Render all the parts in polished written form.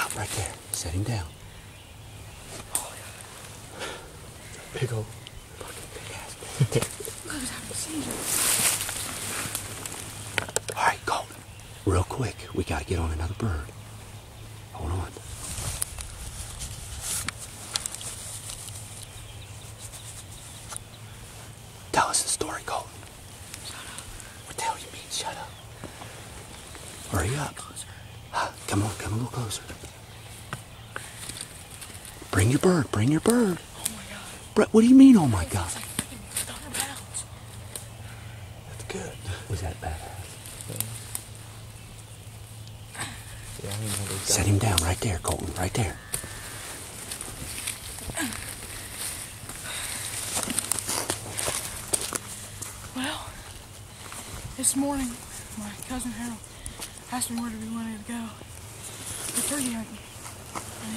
Stop right there. Set him down. Oh, yeah. Big old fucking big ass bird. I was having a seizure. All right, Colton. Real quick, we gotta get on another bird. Hold on. Tell us the story, Colton. Shut up. What the hell you mean, shut up? Hurry up. Come on, come a little closer. Bring your bird, bring your bird. Oh my God. Brett, what do you mean, oh my God? It's like freaking 100 pounds. That's good. Was that badass? Yeah, I didn't know those Set him down right there, Colton, right there. Well, this morning, my cousin Harold asked me where we wanted to go for turkey hunting. And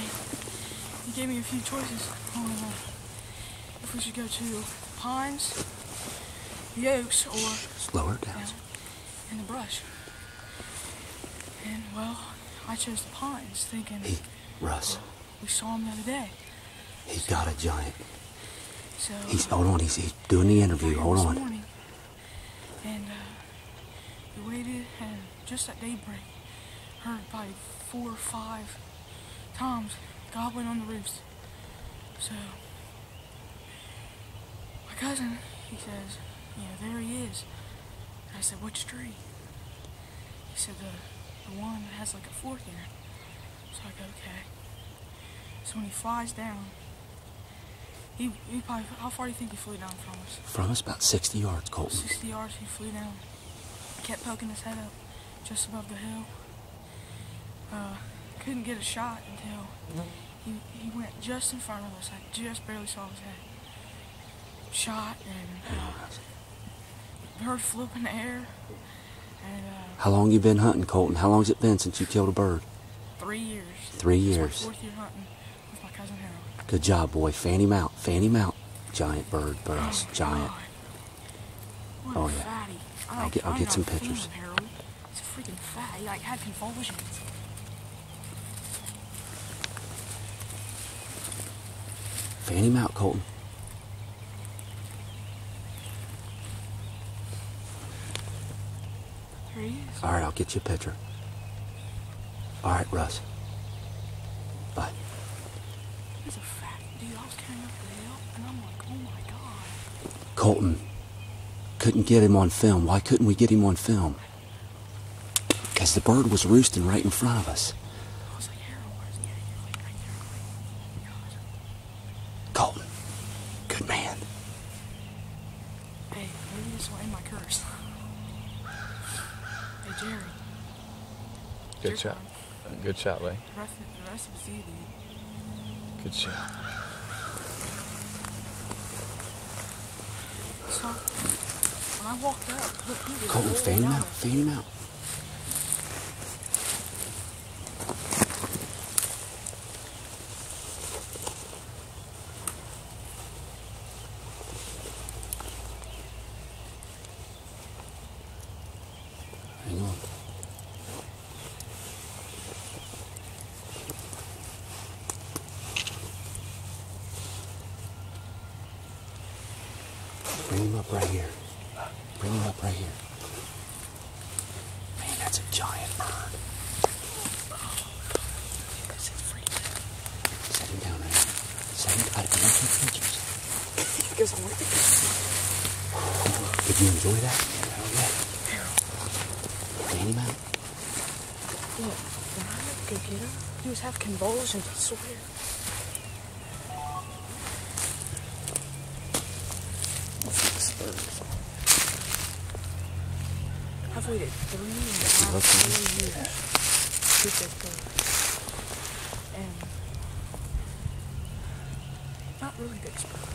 he gave me a few choices on if we should go to Pines, the Oaks, or Slow her down. in the brush. And well, I chose the Pines, thinking Russ, we saw him the other day. he got a giant. So Hold on, he's doing the interview. Hold this on. morning, and we waited, and just at daybreak, heard probably 4 or 5 toms gobbling on the roofs. So my cousin, he says, "Yeah, there he is." And I said, "Which tree?" He said, the one that has like a fork in it. So I go, "Okay." So when he flies down, he probably, how far do you think he flew down from us? From us, about 60 yards, Colton. 60 yards he flew down. Kept poking his head up just above the hill. Couldn't get a shot until he went just in front of us. I just barely saw his head. Shot, and bird flew up in the air. And How long you been hunting, Colton? How long's it been since you killed a bird? 3 years. 3 It's years. my 4th year hunting with my cousin Harold. Good job, boy. Fan him out. Fan him out. Giant bird for us. Giant. God. What Oh, a yeah. fatty. I'll get some pictures. Harold. He's a freaking fat. He like had convulsions. Fan him out, Colton. There he is. All right, I'll get you a picture. All right, Russ. Bye. He's a fat dude. I was carrying up the hill, and I'm like, oh my God. Colton. Couldn't get him on film. Why couldn't we get him on film? Because the bird was roosting right in front of us. I was like, Harold, where's he at? You're like, right there. I'm like, God. Colton. Good man. Hey, maybe this will end my curse. Hey, Jerry. Good shot. Good shot, Lee. The rest of it's you, dude. Good shot. So, when I walked up, look, he was Colton, rolling fan him down out. Fan him out. Hang on. Bring him up right here. Bring him up right here. Man, that's a giant bird. This is freezing. Set him down right here. Set him. I want some pictures. Because I'm with Did you enjoy that? Hell yeah. Fan him out. Look, when I went to go get him, he was having convulsions, I swear. Spurs. I've waited 3.5 years to get this bird. And not really big spurs.